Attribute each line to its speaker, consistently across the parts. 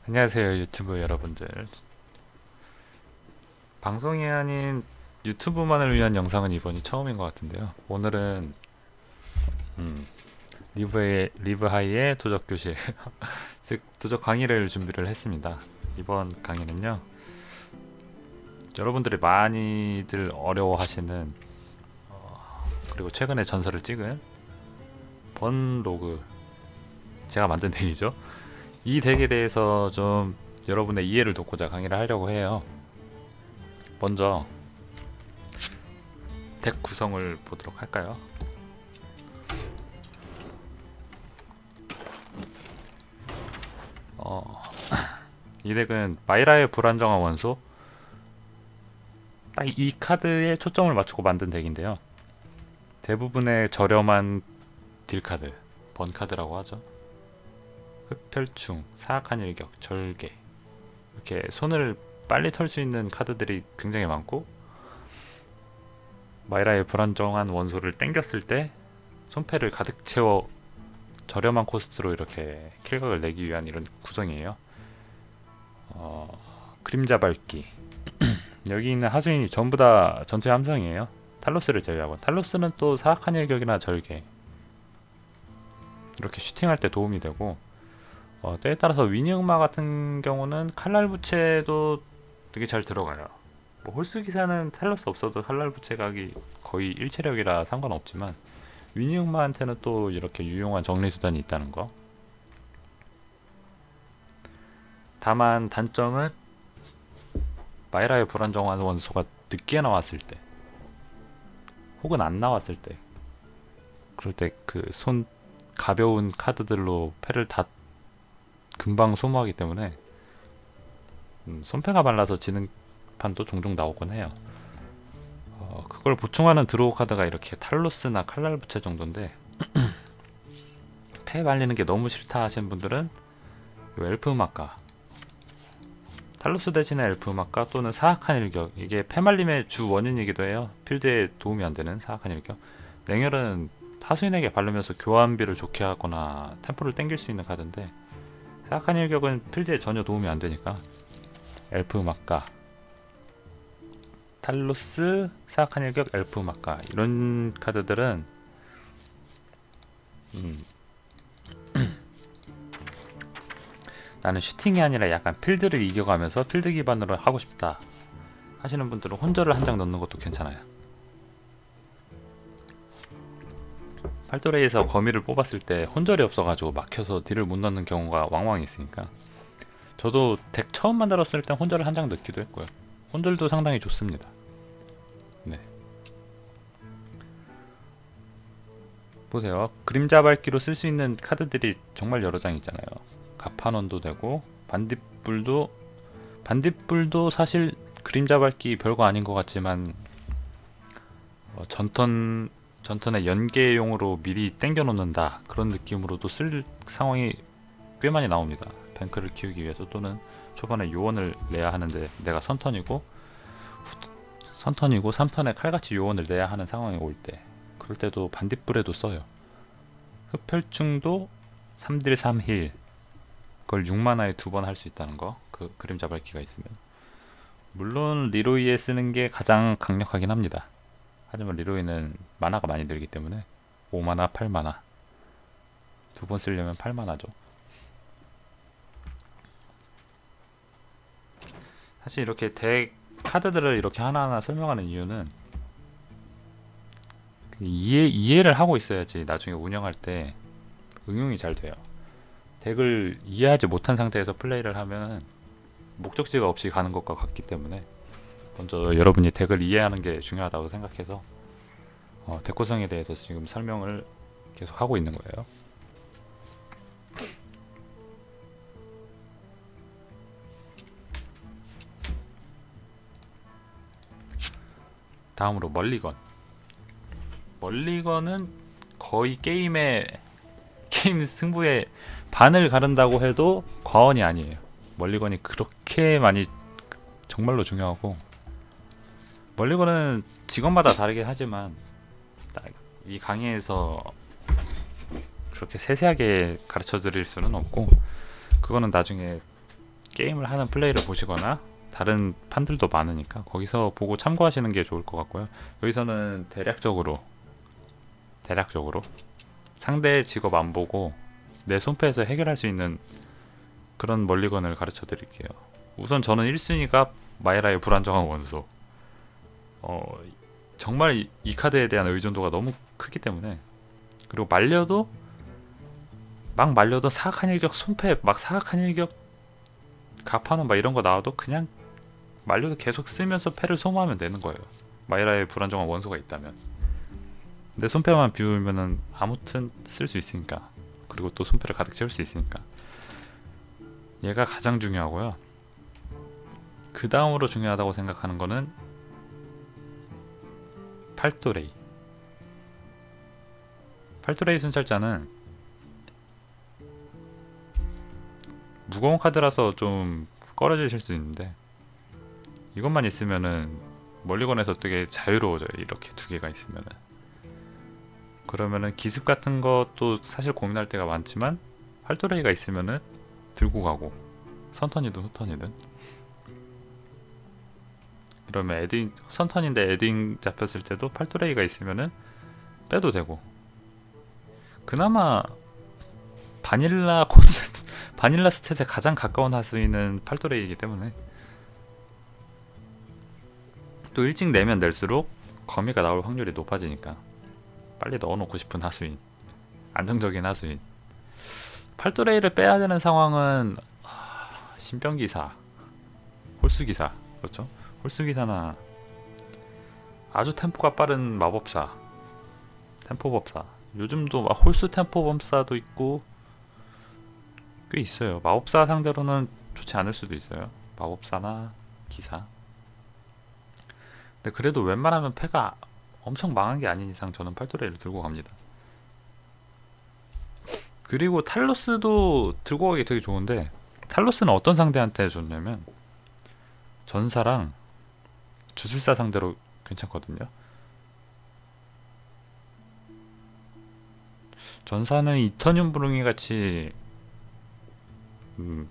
Speaker 1: 안녕하세요 유튜브 여러분들. 방송이 아닌 유튜브만을 위한 영상은 이번이 처음인 것 같은데요. 오늘은 음, 리브하이의 도적 교실 즉 도적 강의를 준비를 했습니다. 이번 강의는요, 여러분들이 많이들 어려워하시는 그리고 최근에 전설을 찍은 번로그, 제가 만든 덱이죠. 이 덱에 대해서 좀 여러분의 이해를 돕고자 강의를 하려고 해요. 먼저 덱 구성을 보도록 할까요? 이 덱은 마이라의 불안정한 원소, 딱 이 카드에 초점을 맞추고 만든 덱인데요. 대부분의 저렴한 딜카드, 번카드라고 하죠. 흡혈충, 사악한 일격, 절개, 이렇게 손을 빨리 털 수 있는 카드들이 굉장히 많고, 마이라의 불안정한 원소를 땡겼을 때 손패를 가득 채워 저렴한 코스트로 이렇게 킬각을 내기 위한 이런 구성이에요. 그림자 밟기, 여기 있는 하수인이 전부 다 전투의 함성이에요. 탈로스를 제외하고. 탈로스는 또 사악한 일격이나 절개, 이렇게 슈팅할 때 도움이 되고, 때에 따라서 위니응마 같은 경우는 칼날 부채도 되게 잘 들어가요. 뭐 홀수기사는 탈로스 없어도 칼날 부채 각이 거의 일체력이라 상관없지만, 위니응마한테는 또 이렇게 유용한 정리수단이 있다는 거. 다만 단점은 마이라의 불안정한 원소가 늦게 나왔을 때, 혹은 안 나왔을 때, 그럴 때 그 손 가벼운 카드들로 패를 다 금방 소모하기 때문에 손패가 말라서 지는 판도 종종 나오곤 해요. 그걸 보충하는 드로우 카드가 이렇게 탈로스나 칼날 부채 정도인데, 패 말리는 게 너무 싫다 하시는 분들은 요 엘프 음악가, 탈로스 대신에 엘프 음악가 또는 사악한 일격, 이게 패 말림의 주 원인이기도 해요. 필드에 도움이 안 되는 사악한 일격. 냉혈은 하수인에게 바르면서 교환비를 좋게 하거나 템포를 땡길 수 있는 카드인데, 사악한 일격은 필드에 전혀 도움이 안 되니까 엘프 음악가, 탈로스, 사악한 일격, 엘프 음악가, 이런 카드들은 나는 슈팅이 아니라 약간 필드를 이겨가면서 필드 기반으로 하고 싶다 하시는 분들은 혼절을 한 장 넣는 것도 괜찮아요. 팔도레이에서 거미를 뽑았을 때 혼절이 없어가지고 막혀서 딜을 못 넣는 경우가 왕왕 있으니까, 저도 덱 처음 만들었을 때 혼절을 한 장 넣기도 했고요. 혼절도 상당히 좋습니다. 네. 보세요. 그림자 밟기로 쓸 수 있는 카드들이 정말 여러 장 있잖아요. 가판원도 되고, 반딧불도 사실 그림자 밟기 별거 아닌 것 같지만, 전턴의 연계용으로 미리 땡겨 놓는다, 그런 느낌으로도 쓸 상황이 꽤 많이 나옵니다. 뱅크를 키우기 위해서, 또는 초반에 요원을 내야 하는데 내가 선턴이고 3턴에 칼같이 요원을 내야 하는 상황이 올 때, 그럴 때도 반딧불에도 써요. 흡혈충도 3딜 3힐, 그걸 6만화에 2번 할 수 있다는 거, 그 그림자 밟기가 있으면. 물론 리로이에 쓰는 게 가장 강력하긴 합니다. 하지만 리로이는 만화가 많이 들기 때문에 5만화, 8만화 2번 쓰려면 8만화죠. 사실 이렇게 덱 카드들을 이렇게 하나하나 설명하는 이유는, 이해를 하고 있어야지 나중에 운영할 때 응용이 잘 돼요. 덱을 이해하지 못한 상태에서 플레이를 하면 목적지가 없이 가는 것과 같기 때문에, 먼저 여러분이 덱을 이해하는 게 중요하다고 생각해서 덱 구성에 대해서 지금 설명을 계속 하고 있는 거예요. 다음으로 멀리건은 거의 게임 승부의 반을 가른다고 해도 과언이 아니에요. 멀리건이 그렇게 많이 정말로 중요하고, 멀리건은 직업마다 다르긴 하지만 이 강의에서 그렇게 세세하게 가르쳐 드릴 수는 없고, 그거는 나중에 게임을 하는 플레이를 보시거나 다른 판들도 많으니까 거기서 보고 참고하시는 게 좋을 것 같고요. 여기서는 대략적으로 상대의 직업 안 보고 내 손패에서 해결할 수 있는 그런 멀리건을 가르쳐 드릴게요. 우선 저는 1순위가 마이라의 불안정한 원소. 정말 이 카드에 대한 의존도가 너무 크기 때문에, 그리고 막 말려도 사악한 일격 손패, 막 사악한 일격 가파는 막 이런 거 나와도 그냥 말려도 계속 쓰면서 패를 소모하면 되는 거예요. 마이라의 불안정한 원소가 있다면. 내 손패만 비우면은 아무튼 쓸 수 있으니까, 그리고 또 손패를 가득 채울 수 있으니까 얘가 가장 중요하고요. 그 다음으로 중요하다고 생각하는 거는 팔도레이. 팔도레이 순찰자는 무거운 카드라서 좀 꺼려지실 수 있는데, 이것만 있으면은 멀리건에서 되게 자유로워져요. 이렇게 두 개가 있으면은. 그러면은 기습 같은 것도 사실 고민할 때가 많지만 팔도레이가 있으면은 들고 가고, 선턴이든 후턴이든. 그러면 에딩, 선턴인데 에딩 잡혔을 때도 팔도레이가 있으면은 빼도 되고. 그나마 바닐라 스탯에 가장 가까운 하수인은 팔도레이이기 때문에, 또 일찍 내면 낼수록 거미가 나올 확률이 높아지니까 빨리 넣어놓고 싶은 하수인, 안정적인 하수인. 팔도레이를 빼야 되는 상황은 신병기사, 홀수기사, 그렇죠? 홀수기사나 아주 템포가 빠른 마법사, 템포법사. 요즘도 막 홀수 템포법사도 있고 꽤 있어요. 마법사 상대로는 좋지 않을 수도 있어요. 마법사나 기사. 근데 그래도 웬만하면 패가 엄청 망한 게 아닌 이상 저는 팔도레이를 들고 갑니다. 그리고 탈로스도 들고 가기 되게 좋은데, 탈로스는 어떤 상대한테 좋냐면 전사랑 주술사 상대로 괜찮거든요. 전사는 이터늄 부릉이 같이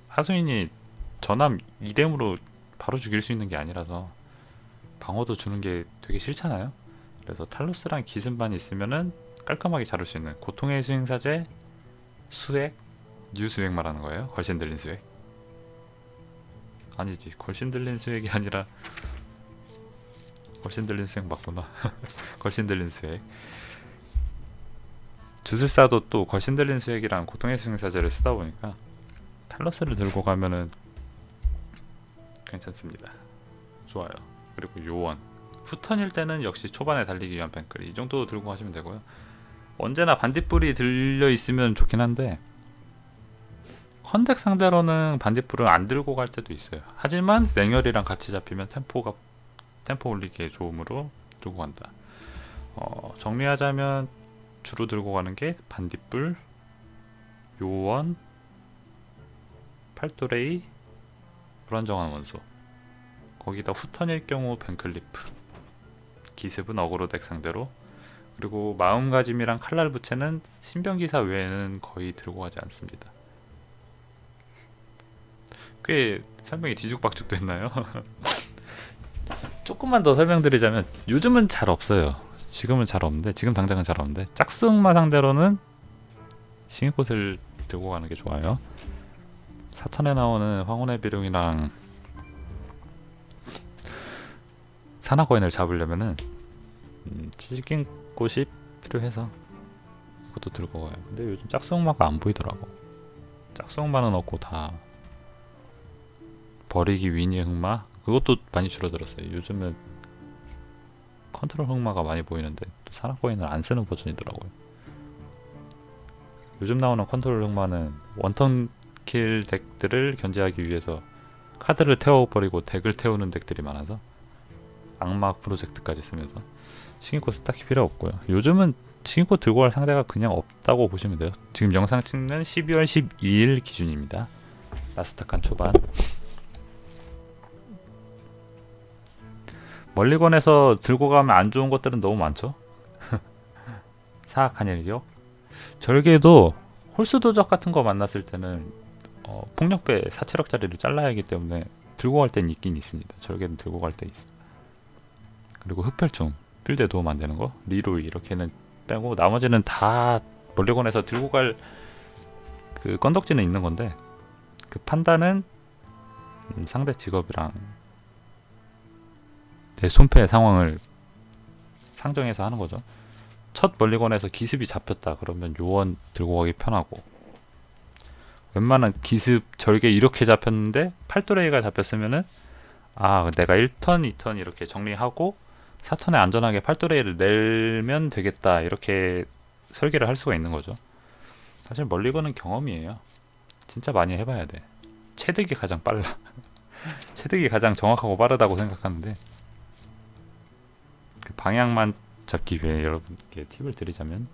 Speaker 1: 하수인이 전함 2뎀으로 바로 죽일 수 있는 게 아니라서 방어도 주는 게 되게 싫잖아요. 그래서 탈로스랑 기승반이 있으면은 깔끔하게 자를 수 있는 고통의 수행사제, 수액, 유수액 말하는 거예요. 걸신 들린 수액. 아니지, 걸신 들린 수액이 아니라 걸신 들린 수액 맞구나. 걸신 들린 수액. 주술사도 또 걸신 들린 수액이랑 고통의 수행사제를 쓰다 보니까 탈로스를 들고 가면은 괜찮습니다. 좋아요. 그리고 요원, 후턴일 때는 역시 초반에 달리기 위한 뱅클, 이 정도 들고 가시면 되고요. 언제나 반딧불이 들려 있으면 좋긴 한데 컨덱 상대로는 반딧불을 안 들고 갈 때도 있어요. 하지만 냉혈이랑 같이 잡히면 템포 올리기에 좋으므로 들고 간다. 정리하자면 주로 들고 가는 게 반딧불, 요원, 팔도레이, 불안정한 원소, 거기다 후턴일 경우 벤클리프, 기습은 어그로 덱 상대로, 그리고 마음가짐이랑 칼날 부채는 신병기사 외에는 거의 들고 가지 않습니다. 꽤 설명이 뒤죽박죽 됐나요? 조금만 더 설명드리자면, 요즘은 잘 없어요. 지금은 잘 없는데, 지금 당장은 잘 없는데, 짝수흑마 상대로는 싱꽃을 들고 가는 게 좋아요. 사턴에 나오는 황혼의 비룡이랑 산화거인을 잡으려면은 치즈킹꽃이 필요해서 이것도 들고 가요. 근데 요즘 짝수흑마가 안 보이더라고. 짝수흑마는 없고 다 버리기 위니의 흑마, 그것도 많이 줄어들었어요. 요즘은 컨트롤 흑마가 많이 보이는데 또 산화거인을 안 쓰는 버전이더라고요. 요즘 나오는 컨트롤 흑마는 원턴 킬 덱들을 견제하기 위해서 카드를 태워버리고 덱을 태우는 덱들이 많아서 악마 프로젝트까지 쓰면서 싱이꽃은 딱히 필요 없고요. 요즘은 싱이꽃 들고 갈 상대가 그냥 없다고 보시면 돼요. 지금 영상 찍는 12월 12일 기준입니다. 라스타칸 초반. 멀리건에서 들고 가면 안 좋은 것들은 너무 많죠. 사악한 일격, 절개도 홀수 도적 같은 거 만났을 때는 폭력배 4체력짜리를 잘라야 하기 때문에 들고 갈 땐 있긴 있습니다. 절개는 들고 갈 때 있어. 그리고 흡혈충 필드에 도움 안 되는 거 리로이 이렇게는 빼고 나머지는 다 멀리건에서 들고 갈 그 건덕지는 있는 건데 그 판단은 상대 직업이랑 내 손패 상황을 상정해서 하는 거죠. 첫 멀리건에서 기습이 잡혔다 그러면 요원 들고 가기 편하고, 웬만한 기습 절개 이렇게 잡혔는데 팔도레이가 잡혔으면은 아 내가 1턴 2턴 이렇게 정리하고 4턴에 안전하게 팔도레이를 내면 되겠다 이렇게 설계를 할 수가 있는 거죠. 사실 멀리건은 경험이에요. 진짜 많이 해봐야 돼. 체득이 가장 빨라. 체득이 가장 정확하고 빠르다고 생각하는데, 그 방향만 잡기 위해 여러분께 팁을 드리자면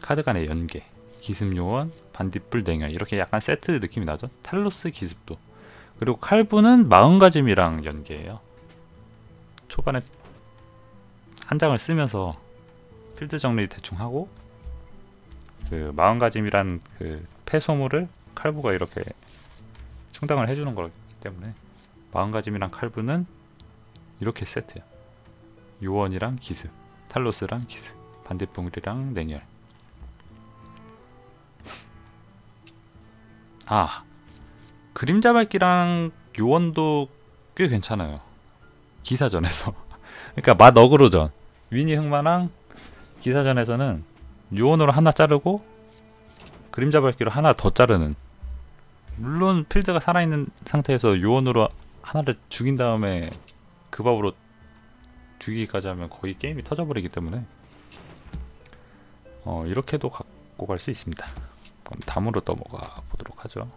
Speaker 1: 카드 간의 연계, 기습요원, 반딧불 냉혈 이렇게 약간 세트 느낌이 나죠. 탈로스 기습도, 그리고 칼부는 마음가짐이랑 연계예요. 초반에 한 장을 쓰면서 필드 정리 대충 하고 그 마음가짐이란 그 폐소물을 칼부가 이렇게 충당을 해주는 거기 때문에 마음가짐이랑 칼부는 이렇게 세트야. 요원이랑 기습, 탈로스랑 기습, 반딧불이랑 냉혈. 아, 그림자 밟기랑 요원도 꽤 괜찮아요. 기사전에서. 그러니까 맛 어그로전. 위니 흑마랑 기사전에서는 요원으로 하나 자르고 그림자 밟기로 하나 더 자르는, 물론 필드가 살아있는 상태에서 요원으로 하나를 죽인 다음에 그 밥으로 죽이기까지 하면 거의 게임이 터져버리기 때문에 이렇게도 갖고 갈 수 있습니다. 그럼 다음으로 넘어가 보도록 하죠.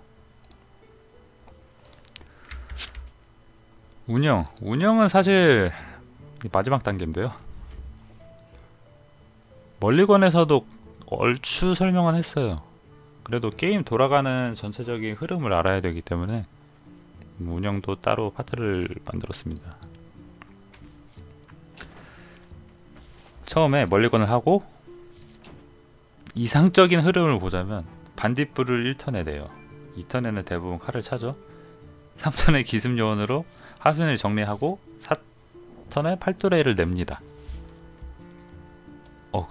Speaker 1: 운영은 사실 마지막 단계인데요. 멀리건에서도 얼추 설명은 했어요. 그래도 게임 돌아가는 전체적인 흐름을 알아야 되기 때문에 운영도 따로 파트를 만들었습니다. 처음에 멀리건을 하고 이상적인 흐름을 보자면 반딧불을 1턴에 내요. 2턴에는 대부분 칼을 차죠. 3턴에 기습요원으로 하순을 정리하고 4턴에 팔도레이를 냅니다.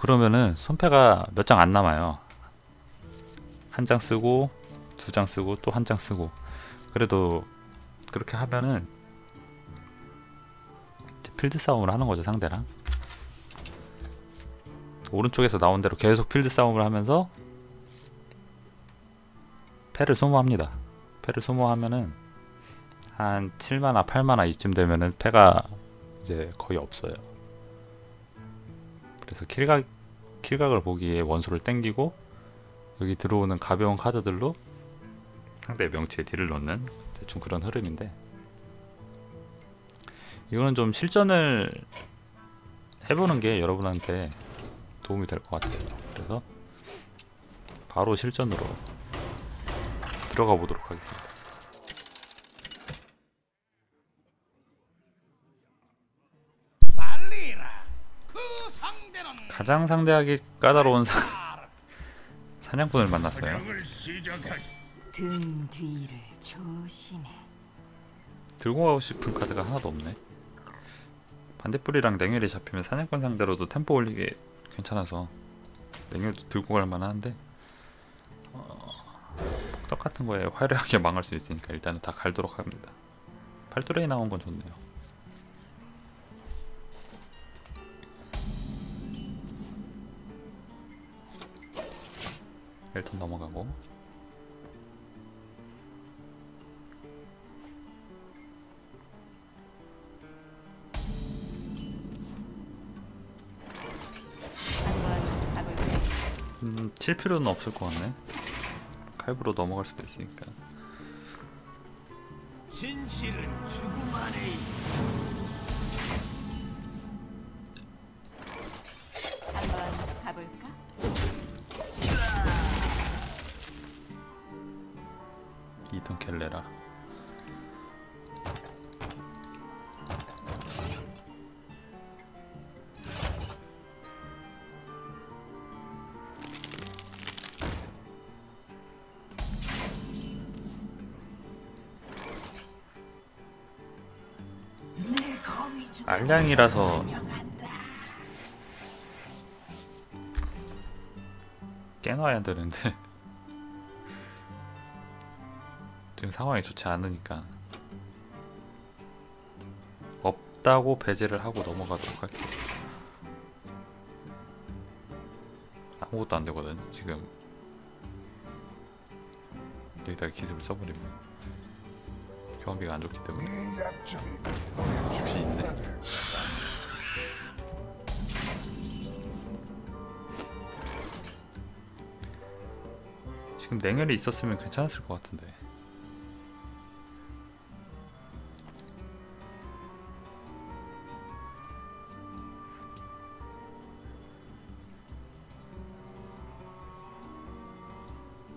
Speaker 1: 그러면은 손패가 몇 장 안 남아요. 한 장 쓰고 두 장 쓰고 또 한 장 쓰고. 그래도 그렇게 하면은 필드 싸움을 하는 거죠, 상대랑. 오른쪽에서 나온 대로 계속 필드 싸움을 하면서 패를 소모합니다. 패를 소모하면은 한 7만화 8만화 이쯤 되면은 패가 이제 거의 없어요. 그래서 킬각을 보기에 원소를 땡기고 여기 들어오는 가벼운 카드들로 상대의 명치에 딜을 넣는 대충 그런 흐름인데, 이거는 좀 실전을 해보는 게 여러분한테 도움이 될 것 같아요. 그래서 바로 실전으로 들어가 보도록 하겠습니다. 가장 상대하기 까다로운 사냥꾼을 만났어요.
Speaker 2: 등 뒤를 조심해.
Speaker 1: 들고 가고 싶은 카드가 하나도 없네. 반딧불이랑 냉혈이 잡히면 사냥꾼 상대로도 템포 올리기 괜찮아서 냉혈도 들고 갈 만한데 폭덕 같은 거에 화려하게 망할 수 있으니까 일단은 다 갈도록 합니다. 팔도레이 나온 건 좋네요. 일단 넘어가고, 칠 필요는 없을 것 같네. 칼부로 넘어갈 수도 있으니까.
Speaker 3: 진실은 죽음 안에
Speaker 2: 한번 가볼까?
Speaker 1: 이톤 켈레라. 알량이라서 깨놔야 되는데 지금 상황이 좋지 않으니까 없다고 배제를 하고 넘어가도록 할게요. 아무것도 안 되거든 지금. 여기다가 기습을 써버리면 경험비가 안 좋기 때문에. 역시 있네. 지금 냉혈이 있었으면 괜찮았을 것 같은데.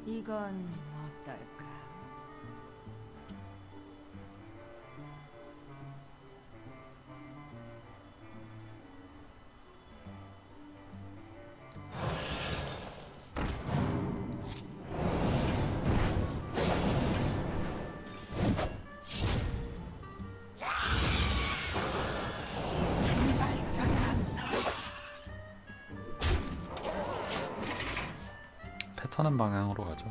Speaker 2: 이건 어떨까?
Speaker 1: 패턴은 방향으로 가죠.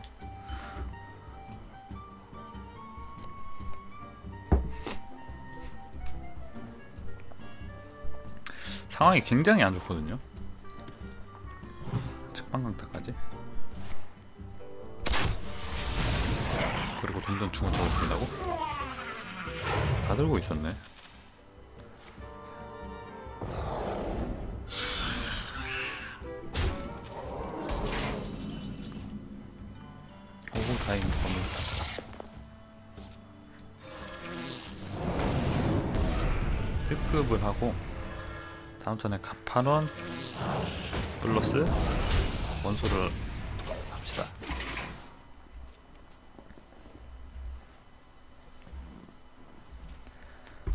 Speaker 1: 상황이 굉장히 안 좋거든요. 측방강타까지. 그리고 동전 중원 저거 들다고? 다 들고 있었네. 오고 다행히 겁니다. B급을 하고 다음 턴에 갑판원 플러스 원소를 합시다.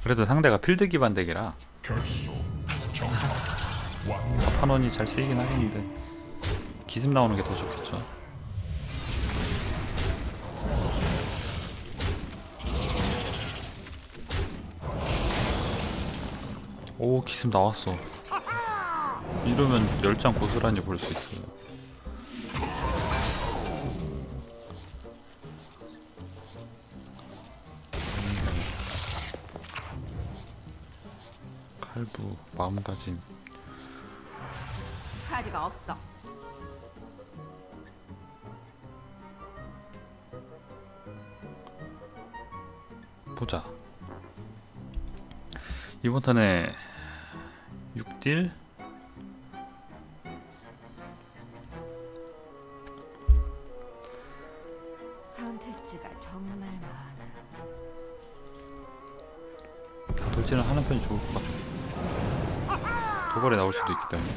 Speaker 1: 그래도 상대가 필드 기반 덱이라 갑판원이 잘 쓰이긴 하겠는데 기습 나오는 게 더 좋겠죠. 오, 기습 나왔어. 이러면 10장 고스란히 볼 수 있어요. 칼부, 마음가짐.
Speaker 2: 카드가 없어.
Speaker 1: 보자. 이번 턴에 6딜
Speaker 2: 선택지가 정말 많아.
Speaker 1: 돌진을 하는 편이 좋을 것 같아. 도발에 나올 수도 있기 때문에.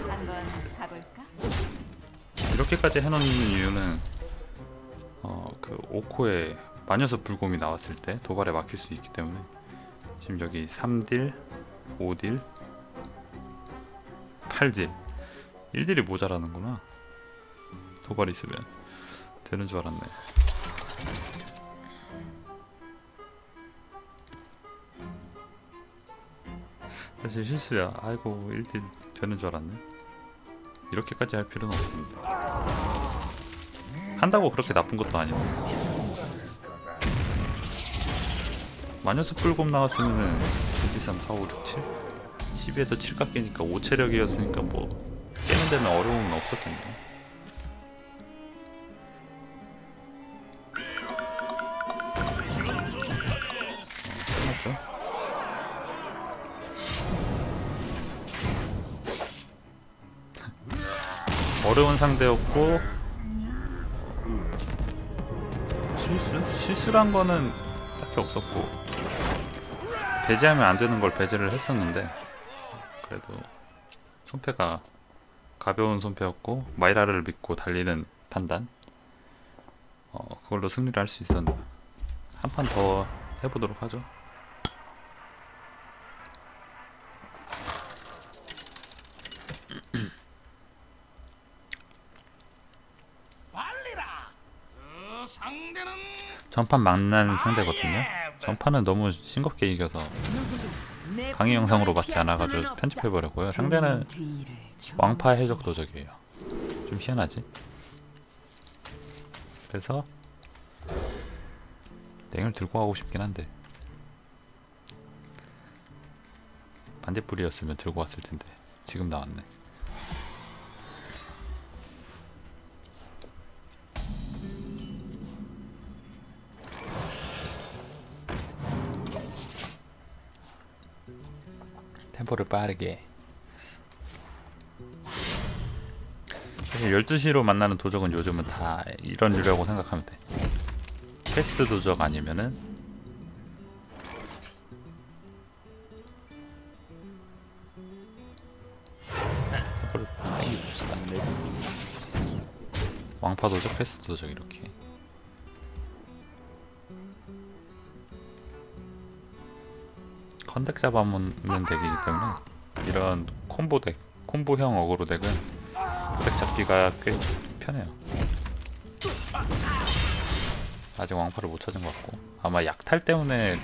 Speaker 2: 한번 가볼까?
Speaker 1: 이렇게까지 해놓는 이유는 그 5코에 마녀서 불곰이 나왔을 때 도발에 막힐 수 있기 때문에. 지금 여기 3딜, 5딜, 8딜 1딜이 모자라는구나. 도발 있으면 되는 줄 알았네. 사실 실수야. 아이고 1딜 되는 줄 알았네. 이렇게까지 할 필요는 없습니다. 한다고 그렇게 나쁜 것도 아니고. 마녀스 뿔곰 나왔으면은 1, 2, 3, 4, 5, 6, 7 12에서 7 깎이니까 5체력이었으니까 뭐 깨는 데는 어려움은 없었겠네. 끝났죠? 어려운 상대였고 실수란 거는 딱히 없었고 배제하면 안 되는 걸 배제를 했었는데 그래도 손패가 가벼운 손패였고 마이라를 믿고 달리는 판단 그걸로 승리를 할 수 있었는데 한 판 더 해보도록 하죠.
Speaker 3: 빨리라. 그 상대는
Speaker 1: 전판 만난 상대거든요. 전판은 너무 싱겁게 이겨서
Speaker 2: 내
Speaker 1: 강의 영상으로
Speaker 2: 분노를
Speaker 1: 받지
Speaker 2: 피할
Speaker 1: 않아가지고
Speaker 2: 수는 없다.
Speaker 1: 편집해버렸고요. 상대는
Speaker 2: 뒤를
Speaker 1: 왕파
Speaker 2: 조심해.
Speaker 1: 해적 도적이에요. 좀 희한하지? 그래서 땡을 들고 가고 싶긴 한데 반딧불이었으면 들고 왔을 텐데 지금 나왔네. 템포를 빠르게. 사실 12시로 만나는 도적은 요즘은 다 이런 류라고 생각하면 돼. 퀘스트 도적 아니면은 템포를 땡겨봅시다. 왕파 도적, 퀘스트 도적 이렇게. 컨덱 잡아먹는 덱이기 때문에 이런 콤보 덱, 콤보형 어그로 덱은 덱 잡기가 꽤 편해요. 아직 왕파를 못 찾은 것 같고 아마 약탈 때문에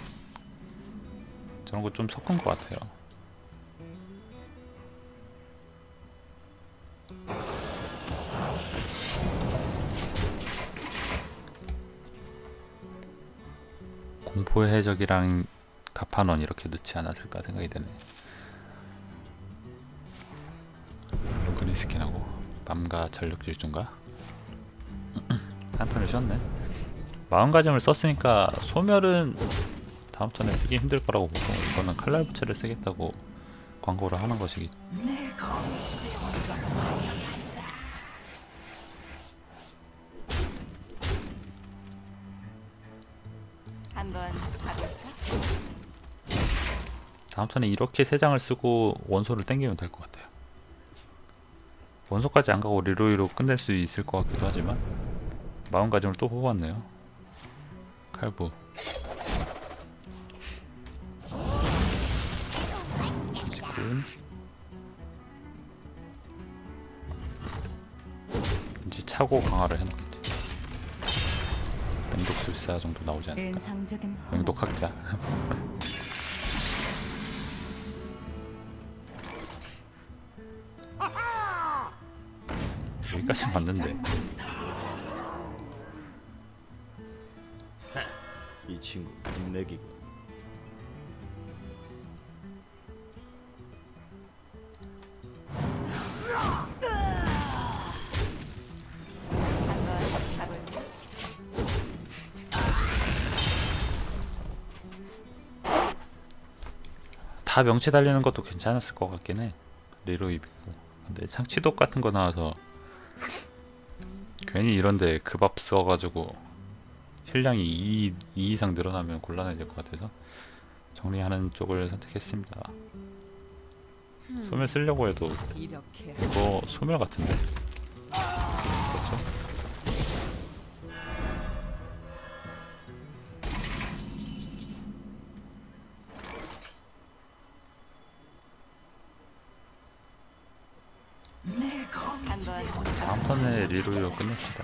Speaker 1: 저런 거 좀 섞은 것 같아요. 공포의 해적이랑 가판원 이렇게 넣지 않았을까 생각이 되네. 롱그린 스킨하고 맘과 전력 질주인가? 한 턴을 쉬었네. 마음가짐을 썼으니까 소멸은 다음 턴에 쓰기 힘들 거라고 보고 이거는 칼날 부채를 쓰겠다고 광고를 하는 것이기.
Speaker 2: 한번 가볼까?
Speaker 1: 다음 턴에 이렇게 세 장을 쓰고 원소를 땡기면 될 것 같아요. 원소까지 안 가고 리로이로 끝낼 수 있을 것 같기도 하지만 마음가짐을 또 뽑았네요. 칼부 지금 이제 차고 강화를 해놓겠지. 맹독술사 정도 나오지 않을까.
Speaker 2: 인상적인
Speaker 1: 맹독학자. 여기까지 맞는데
Speaker 3: 이 친구 인맥이고
Speaker 2: 한번 가볼까?
Speaker 1: 다 명치 달리는 것도 괜찮았을 것 같긴 해. 리로이 비고. 근데 상치독 같은 거 나와서 괜히 이런데 급압 써가지고 힐량이 2 이상 늘어나면 곤란해질 것 같아서 정리하는 쪽을 선택했습니다. 소멸 쓰려고 해도
Speaker 2: 이렇게
Speaker 1: 이거 소멸 같은데. 그렇죠?
Speaker 2: 한번
Speaker 1: 다음 턴에 리로이로 끝냅시다.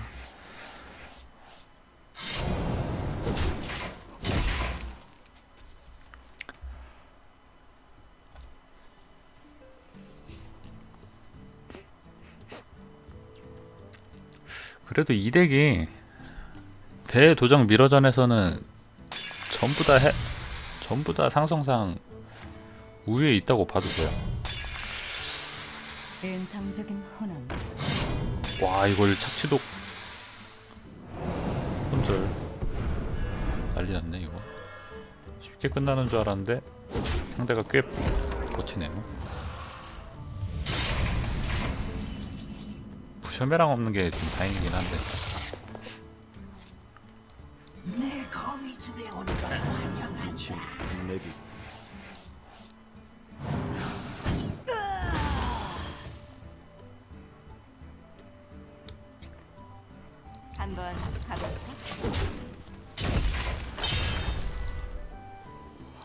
Speaker 1: 그래도 이 덱이 대도적 미러전에서는 전부 다 상성상 우위에 있다고 봐도 돼요.
Speaker 2: 인상적인 호남.
Speaker 1: 와, 이걸 착취독 혼절 난리 났네. 이거 쉽게 끝나는 줄 알았는데 상대가 꽤 버티네요. 부셔매랑 없는 게 좀 다행이긴 한데.
Speaker 3: 이 친구 인맥이고
Speaker 2: 한번 가볼까?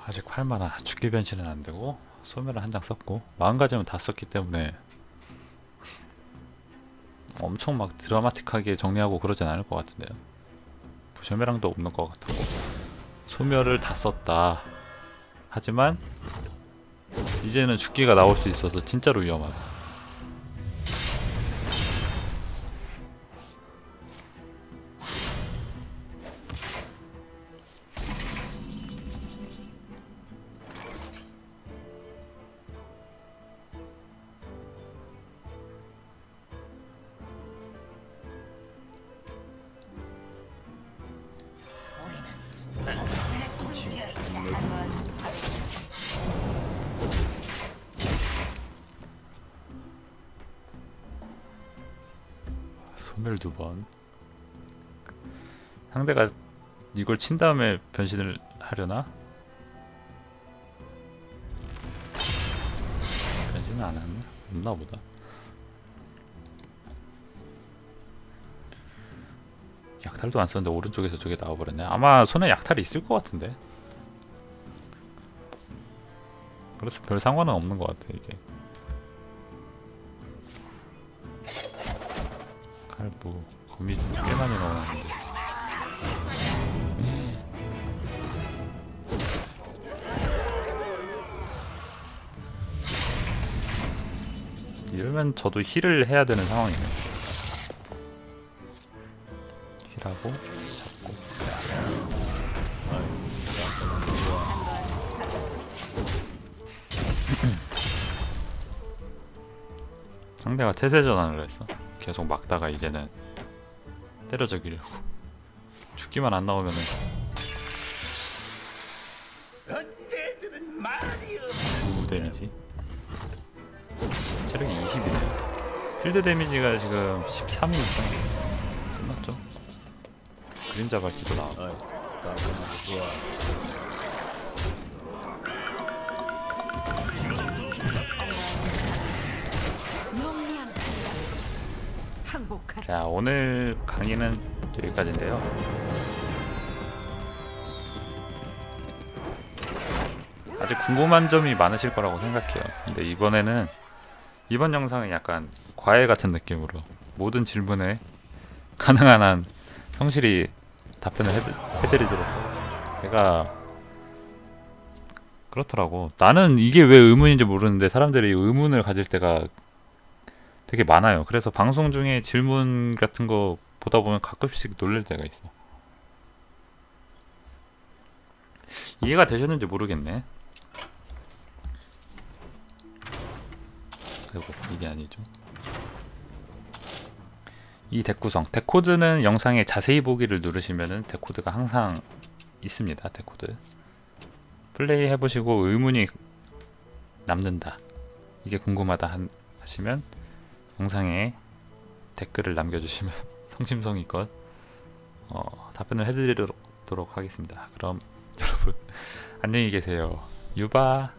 Speaker 1: 아직 할만한 죽기 변신은 안 되고 소멸을 한 장 썼고 마음가짐은 다 썼기 때문에 엄청 막 드라마틱하게 정리하고 그러진 않을 것 같은데요. 부셔매랑도 없는 것 같고 소멸을 다 썼다. 하지만 이제는 죽기가 나올 수 있어서 진짜로 위험하다.
Speaker 3: 이 친구 인맥이
Speaker 2: 한번 가볼까?
Speaker 1: 소멸 2번. 상대가 이걸 친 다음에 변신을 하려나? 변신은 안 했나? 없나 보다. 약탈도 안 썼는데 오른쪽에서 저게 나와버렸네. 아마 손에 약탈이 있을 것 같은데. 그래서 별 상관은 없는 것 같아 이게. 칼부 거미 꽤 많이 넣어놨는데. 이러면 저도 힐을 해야 되는 상황이네. 힐하고 상대가 태세 전환을 했어. 계속 막다가 이제는 때려 죽이려고. 죽기만 안 나오면은 데미지 체력이 20이네. 필드 데미지가 지금 13이 이상 끝났죠. 그림자 밝기도 나오고.
Speaker 3: 아이 따끔하고 좋아.
Speaker 2: 용량 항복하지.
Speaker 1: 자, 오늘 강의는 여기까지인데요. 아직 궁금한 점이 많으실 거라고 생각해요. 근데 이번 영상은 약간 과외 같은 느낌으로 모든 질문에 가능한 한 성실히 답변을 해드리도록. 제가 그렇더라고. 나는 이게 왜 의문인지 모르는데 사람들이 의문을 가질 때가 되게 많아요. 그래서 방송 중에 질문 같은 거 보다 보면 가끔씩 놀랄 때가 있어. 이해가 되셨는지 모르겠네. 아이고, 이게 아니죠. 이 덱 구성, 덱코드는 영상에 자세히 보기를 누르시면은 덱코드가 항상 있습니다. 덱코드 플레이 해보시고 의문이 남는다, 이게 궁금하다 하시면 영상에 댓글을 남겨주시면 성심성의껏 답변을 해드리도록 하겠습니다. 그럼 여러분 안녕히 계세요. 유바.